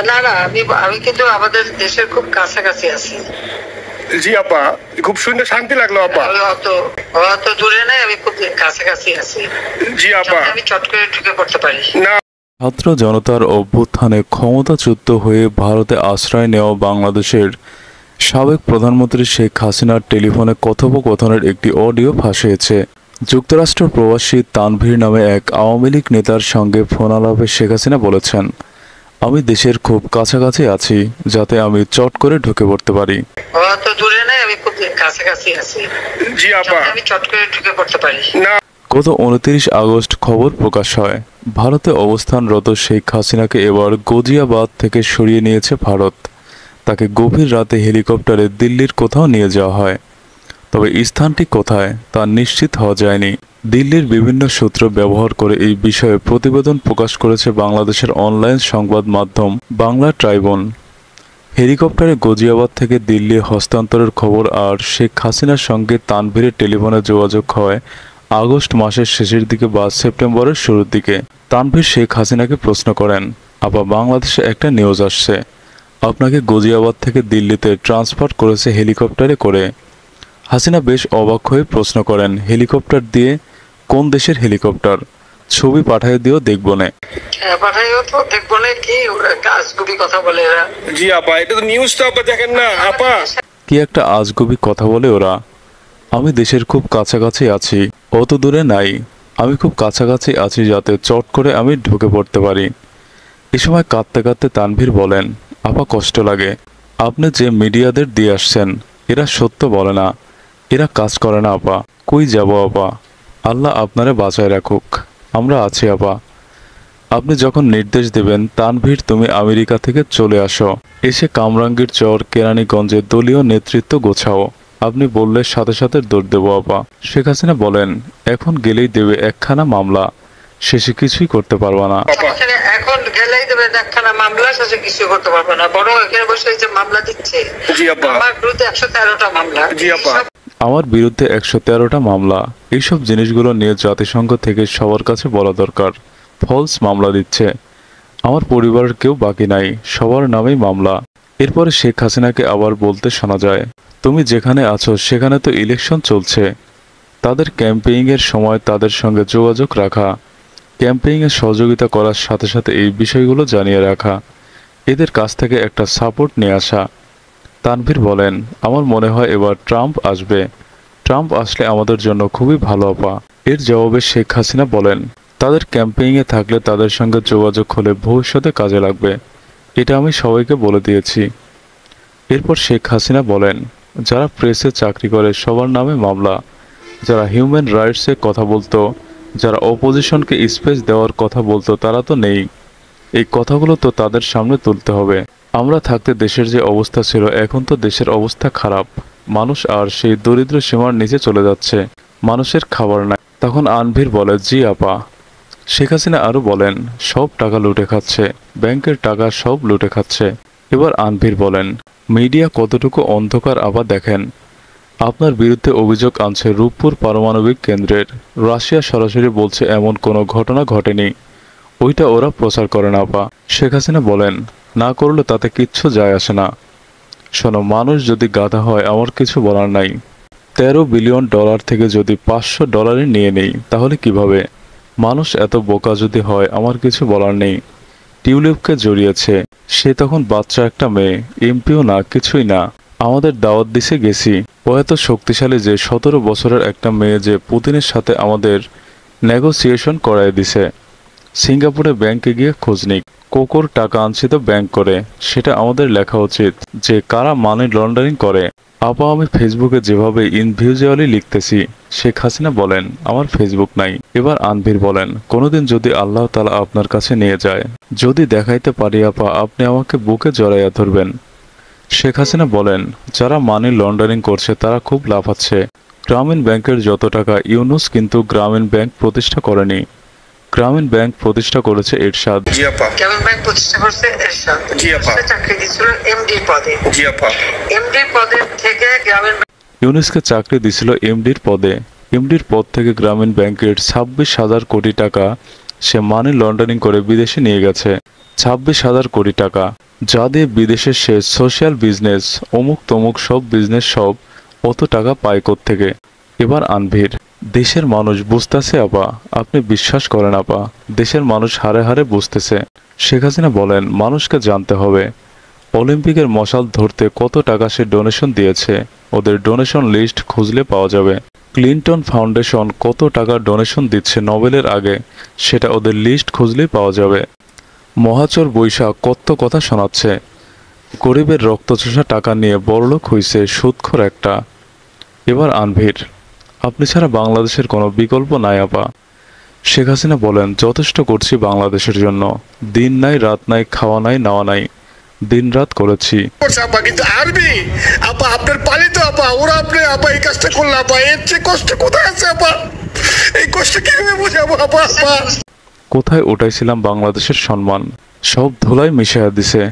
না না, আমি আমি কিন্তু আমাদের দেশের খুব কাছাকাছি আছি। জি আপা, খুব শুনে শান্তি লাগলো আপা। আমি অত দূরে নাই, আমি খুব কাছাকাছি আছি। জি আপা, আমি চট করে ঢুকে পড়তে পারি না। ছাত্র জনতার অভ্যুত্থানে ক্ষমতাচ্যুত হয়ে ভারতে আশ্রয় নেওয়া বাংলাদেশের সাবেক প্রধানমন্ত্রী শেখ হাসিনার টেলিফোনে কথোপকথনের একটি অডিও ফাঁস হয়েছে। যুক্তরাষ্ট্র প্রবাসী তানভীর নামে এক আওয়ামী লীগ নেতার সঙ্গে ফোনালাপে শেখ হাসিনা বলেছেন, আমি দেশের খুব কাছাকাছি আছি, যাতে আমি চট করে ঢুকে পড়তে পারি। অত দূরে নাই, আমি খুব কাছাকাছি আছি। জি আপা, আমি চট করে ঢুকে পড়তে পারি না। গত 29 আগস্ট খবর প্রকাশ হয়, ভারতে অবস্থানরত শেখ হাসিনাকে এবার গাজিয়াবাদ থেকে সরিয়ে নিয়েছে ভারত। তাকে গভীর রাতে হেলিকপ্টারে দিল্লির কোথাও নিয়ে যাওয়া হয়। তবে স্থানটি কোথায় তা নিশ্চিত হওয়া যায়নি। দিল্লির বিভিন্ন সূত্র ব্যবহার করে এই বিষয়ে প্রতিবেদন প্রকাশ করেছে বাংলাদেশের অনলাইন সংবাদ মাধ্যম বাংলা ট্রাইবুন। হেলিকপ্টারে গাজিয়াবাদ থেকে দিল্লি হস্তান্তরের খবর আর শেখ হাসিনার সঙ্গে তানভীরের টেলিফোনে যোগাযোগ হয় আগস্ট মাসের শেষের দিকে বা সেপ্টেম্বরের শুরুর দিকে। তানভীর শেখ হাসিনাকে প্রশ্ন করেন, আবার বাংলাদেশে একটা নিউজ আসছে, আপনাকে গাজিয়াবাদ থেকে দিল্লিতে ট্রান্সফার করেছে হেলিকপ্টারে করে। হাসিনা বেশ অবাক হয়ে প্রশ্ন করেন, হেলিকপ্টার দিয়ে? কোন দেশের হেলিকপ্টার? ছবি পাঠিয়ে দিও, দেখবো নে। পাঠাইও তো, দেখবো না। কি আজগুবি কথা বলে এরা। জি আপা, এটা তো নিউজ তো আপা দেখেন না আপা। কি একটা আজগুবি কথা বলে ওরা। আমি দেশের খুব কাছাকাছি আছি, অত দূরে নাই, আমি খুব কাছাকাছি আছি, যাতে চট করে আমি ঢুকে পড়তে পারি। এ সময় কাঁদতে কাঁদতে তানভীর বলেন, আপা কষ্ট লাগে, আপনি যে মিডিয়াদের দিয়ে আসছেন এরা সত্য বলে না, এরা কাজ করে না আপা। কই যাব আপা, আল্লাহ আপনারে বাঁচায় রাখুক, আমরা আছি আপা। আপনি যখন নির্দেশ দেবেন, তানভীর তুমি আমেরিকা থেকে চলে আসো, এসে কামরাঙ্গীর চর কেরানীগঞ্জে দলীয় নেতৃত্ব গোছাও, আপনি বললে সাথে সাথে দৌড় দেবো আপা। শেখ হাসিনা বলেন, এখন গেলেই দেবে একখানা মামলা, শেষে কিছুই করতে পারবা না। এখন গেলেই দেবে একখানা মামলা, শেষে কিছু করতে পারবে না, বরং এখানে বসে যে মামলা দিচ্ছে। জি আপা, আমার বিরুদ্ধে 113টা মামলা। জি আপা, আমার বিরুদ্ধে 113টা মামলা। এইসব জিনিসগুলো নিয়ে জাতিসংঘ থেকে সবার কাছে বলা দরকার। ফলস মামলা দিচ্ছে, আমার পরিবারের কেউ বাকি নাই, সবার নামেই মামলা। এরপরে শেখ হাসিনাকে আবার বলতে শোনা যায়, তুমি যেখানে আছো সেখানে তো ইলেকশন চলছে, তাদের ক্যাম্পেইংয়ের সময় তাদের সঙ্গে যোগাযোগ রাখা, ক্যাম্পেইংয়ে সহযোগিতা করার সাথে সাথে এই বিষয়গুলো জানিয়ে রাখা, এদের কাছ থেকে একটা সাপোর্ট নিয়ে আসা। তানভীর বলেন, আমার মনে হয় এবার ট্রাম্প আসবে, ট্রাম্প আসলে আমাদের জন্য খুবই ভালো আপা। এর জবাবে শেখ হাসিনা বলেন, তাদের ক্যাম্পেইংয়ে থাকলে তাদের সঙ্গে যোগাযোগ হলে ভবিষ্যতে কাজে লাগবে, এটা আমি সবাইকে বলে দিয়েছি। এরপর শেখ হাসিনা বলেন, যারা প্রেসে চাকরি করে সবার নামে মামলা, যারা হিউম্যান রাইটসে কথা বলতো, যারা অপোজিশনকে স্পেস দেওয়ার কথা বলতো, তারা তো নেই। এই কথাগুলো তো তাদের সামনে তুলতে হবে। আমরা থাকতে দেশের যে অবস্থা ছিল, এখন তো দেশের অবস্থা খারাপ, মানুষ আর সেই দরিদ্র সীমার নিচে চলে যাচ্ছে, মানুষের খাবার নাই। তখন আনভীর বলে, জি আপা। শেখ হাসিনা আরও বলেন, সব টাকা লুটে খাচ্ছে, ব্যাংকের টাকা সব লুটে খাচ্ছে। এবার আনভীর বলেন, মিডিয়া কতটুকু অন্ধকার আবার দেখেন, আপনার বিরুদ্ধে অভিযোগ আনছে রূপপুর পারমাণবিক কেন্দ্রের, রাশিয়া সরাসরি বলছে এমন কোনো ঘটনা ঘটেনি, ওইটা ওরা প্রচার করে না আপা। শেখ হাসিনা বলেন, না করলে তাতে কিচ্ছু যায় আসে না। শোনো, মানুষ যদি গাধা হয় আমার কিছু বলার নাই। 13 বিলিয়ন ডলার থেকে যদি $500 নিয়ে নেই তাহলে কিভাবে? মানুষ এত বোকা যদি হয় আমার কিছু বলার নেই। টিউলিপকে জড়িয়েছে, সে তখন বাচ্চা একটা মেয়ে, এমপিও না, কিছুই না। আমাদের দাওয়াত দিছে গেছি, ও এত শক্তিশালী যে 17 বছরের একটা মেয়ে যে পুতিনের সাথে আমাদের নেগোসিয়েশন করায় দিছে। সিঙ্গাপুরে ব্যাংকে গিয়ে খোঁজ নিক, কোকোর টাকা আনছি তো ব্যাংক করে, সেটা আমাদের লেখা উচিত যে কারা মানি লন্ডারিং করে। আপা, আমি ফেসবুকে যেভাবে ইনভিজুয়ালি লিখতেছি। শেখ হাসিনা বলেন, আমার ফেসবুক নাই। এবার আনভীর বলেন, কোনোদিন যদি আল্লাহ তাআলা আপনার কাছে নিয়ে যায়, যদি দেখাইতে পারি আপা, আপনি আমাকে বুকে জড়াইয়া ধরবেন। শেখ হাসিনা বলেন, যারা মানি লন্ডারিং করছে তারা খুব লাফাচ্ছে। গ্রামীণ ব্যাংকের যত টাকা, ইউনুস কিন্তু গ্রামীণ ব্যাংক প্রতিষ্ঠা করেনি, গ্রামীণ ব্যাংক প্রতিষ্ঠা করেছে এরশাদ। জি আপা, গ্রামীণ ব্যাংক প্রতিষ্ঠা করেছে এরশাদ। জি আপা, চাকরি দিয়েছিল এমডি পদে। জি আপা, এমডি পদে থেকে গ্রামীণ ইউনুসকে চাকরি দিছিল এমডির পদে। এমডির পদ থেকে গ্রামীণ ব্যাংকের 26,000 কোটি টাকা সে মানি লন্ডারিং করে বিদেশে নিয়ে গেছে 26,000 কোটি টাকা, যা দিয়ে বিদেশে সে সোশ্যাল বিজনেস অমুক তমুক সব বিজনেস সব অত টাকা পায় থেকে। এবার আনভির, দেশের মানুষ বুঝতেছে আপা, আপনি বিশ্বাস করেন আপা, দেশের মানুষ হারে হারে বুঝতেছে। শেখ হাসিনা বলেন মানুষকে জানতে হবে অলিম্পিকের মশাল ধরতে কত টাকা সে ডোনেশন দিয়েছে, ওদের ডোনেশন লিস্ট খুঁজলে পাওয়া যাবে। ক্লিনটন ফাউন্ডেশন কত টাকা ডোনেশন দিচ্ছে নোবেলের আগে, সেটা ওদের লিস্ট খুঁজলেই পাওয়া যাবে। মহাচর বৈশাখ কত কথা শোনাচ্ছে, গরিবের রক্তচোষা টাকা নিয়ে বড়লোক হইছে সুদখোর একটা। এবার আনভির, আপনি ছাড়া বাংলাদেশের কোনো বিকল্প নাই আপা। শেখ হাসিনা বলেন যথেষ্ট করছি বাংলাদেশের জন্য, দিন নাই রাত নাই, খাওয়া নাই নাওয়া নাই, দিন রাত করেছি। করছে আপা, কিন্তু আর্মি আপা আপনার পালিত আপা, ওরা আপনি আপা এই কাজটা করলো আপা, এর চেয়ে কষ্ট কোথায় আছে আপা? এই কষ্ট কিভাবে বোঝাবো আপা? আপা কোথায় উঠাইছিলাম বাংলাদেশের সম্মান, সব ধুলাই মিশাইয়া দিছে।